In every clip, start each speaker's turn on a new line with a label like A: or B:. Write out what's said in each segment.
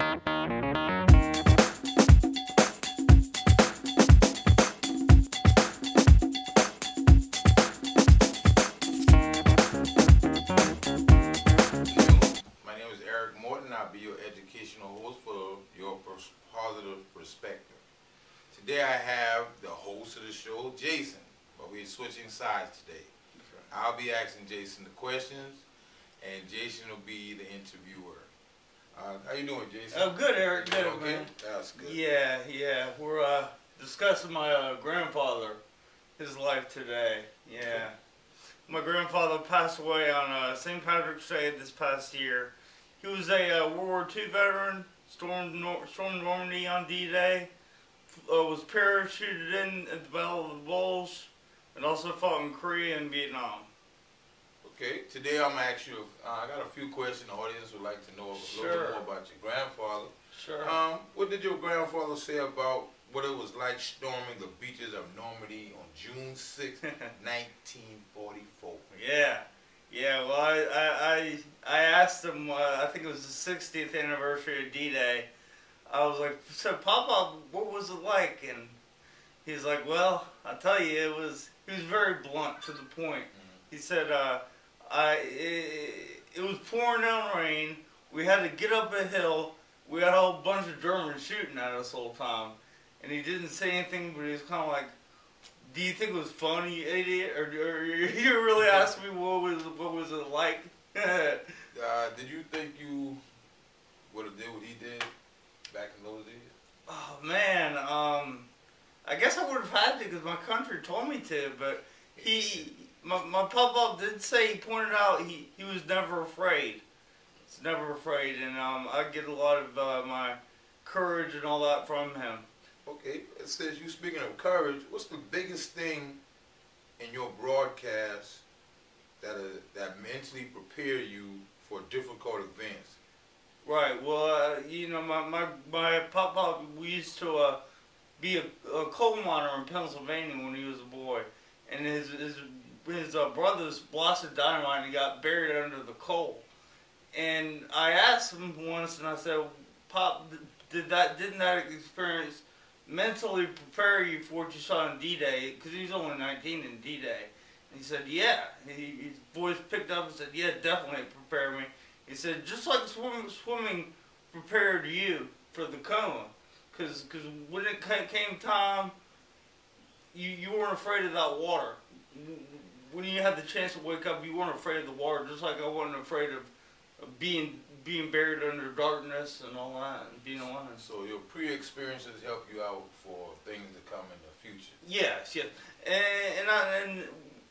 A: I'll be your educational host for your positive perspective. Today I have the host of the show, Jason, but we're switching sides today. I'll be asking Jason the questions, and Jason will be the interviewer. How you doing, Jason?
B: Oh, good, Eric. Good,
A: okay?
B: Man.
A: That's good.
B: Yeah. We're discussing my grandfather, his life today. Yeah. My grandfather passed away on St. Patrick's Day this past year. He was a World War II veteran, stormed Normandy on D-Day, was parachuted in at the Battle of the Bulge, and also fought in Korea and Vietnam.
A: Okay, today I'm going to ask you, I got a few questions the audience would like to know a little bit more about your grandfather.
B: Sure.
A: What did your grandfather say about what it was like storming the beaches of Normandy on June 6, 1944?
B: Yeah, well, I asked him, I think it was the 60th anniversary of D-Day. I was like, so Papa, what was it like? And he's like, well, I'll tell you, he was very blunt to the point. He said, it was pouring down rain, we had to get up a hill, we had a whole bunch of Germans shooting at us the whole time. And he didn't say anything, but he was kind of like, do you think it was funny, you idiot? Or you really asked me what was it like?
A: Did you think you would have did what he did back in those days?
B: Oh man, I guess I would have had to because my country told me to. But my papa did say, he pointed out he was never afraid. He's never afraid, and I get a lot of my courage and all that from him.
A: Okay, it says you speaking of courage. What's the biggest thing in your broadcast that mentally prepare you for difficult events?
B: Right. Well, you know, my papa, we used to be a coal miner in Pennsylvania when he was a boy, and his brothers blasted dynamite and he got buried under the coal. And I asked him once, and I said, "Pop, didn't that experience mentally prepare you for what you saw in D-Day?" Because he was only 19 in D-Day. And he said, yeah. His voice picked up and said, yeah, definitely it prepared me. He said, just like swimming prepared you for the coma. Because when it came time, you weren't afraid of that water. When you had the chance to wake up, you weren't afraid of the water, just like I wasn't afraid of being buried under darkness and all that, and being alone.
A: So your pre-experiences help you out for things to come in the future.
B: Yes. And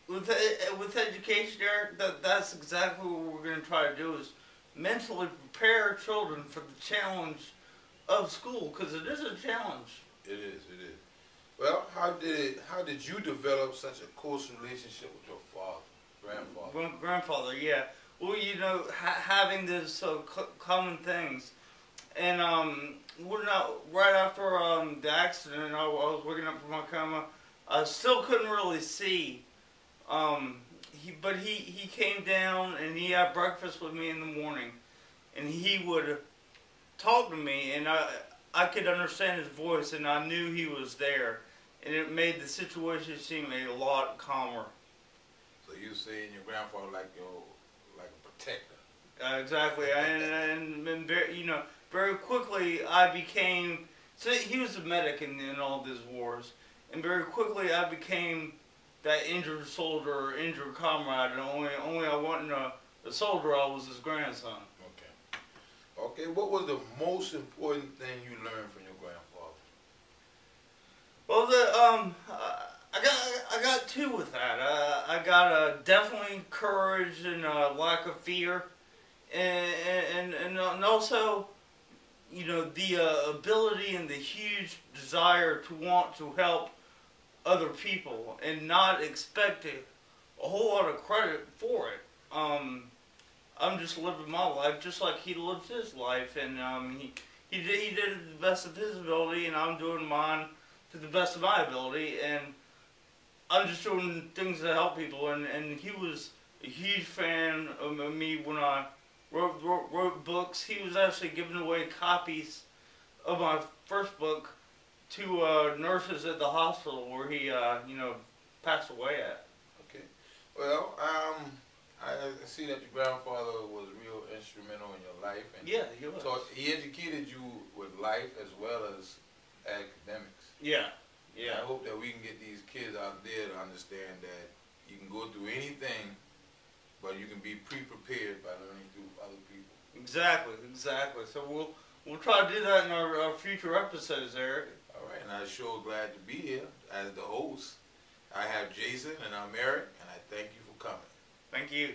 B: with education, Eric, that's exactly what we're going to try to do, is mentally prepare children for the challenge of school, because it is a challenge.
A: It is. Well, how did you develop such a close relationship with your
B: grandfather? Yeah. Well, you know, having these common things, and right after the accident, I was waking up from my coma. I still couldn't really see. But he came down and he had breakfast with me in the morning, and he would talk to me, and I could understand his voice, and I knew he was there, and it made the situation seem a lot calmer.
A: So you saying your grandfather like a protector?
B: Exactly, and you know, very quickly I became. So he was a medic in all these wars, and very quickly I became that injured soldier or injured comrade, and only I wasn't a soldier, I was his grandson.
A: Okay, what was the most important thing you learned from your grandfather?
B: Well, I got two with that. I got definitely courage and lack of fear, and also, you know, the ability and the huge desire to want to help other people and not expecting a whole lot of credit for it. I'm just living my life just like he lived his life, and he did it to the best of his ability, and I'm doing mine to the best of my ability, and I'm just doing things to help people. And he was a huge fan of me when I wrote books. He was actually giving away copies of my first book to nurses at the hospital where he, passed away at.
A: Okay. Well, I see that your grandfather was real instrumental in your life, and
B: Yeah, he was.
A: he educated you with life as well as academics.
B: Yeah,
A: And
B: yeah.
A: I hope that we can get these kids out there to understand that you can go through anything, but you can be pre-prepared by learning through other people.
B: Exactly. So we'll try to do that in our future episodes, Eric.
A: All right, and I'm sure glad to be here as the host. I have Jason and I'm Eric, and I thank you for coming.
B: Thank you.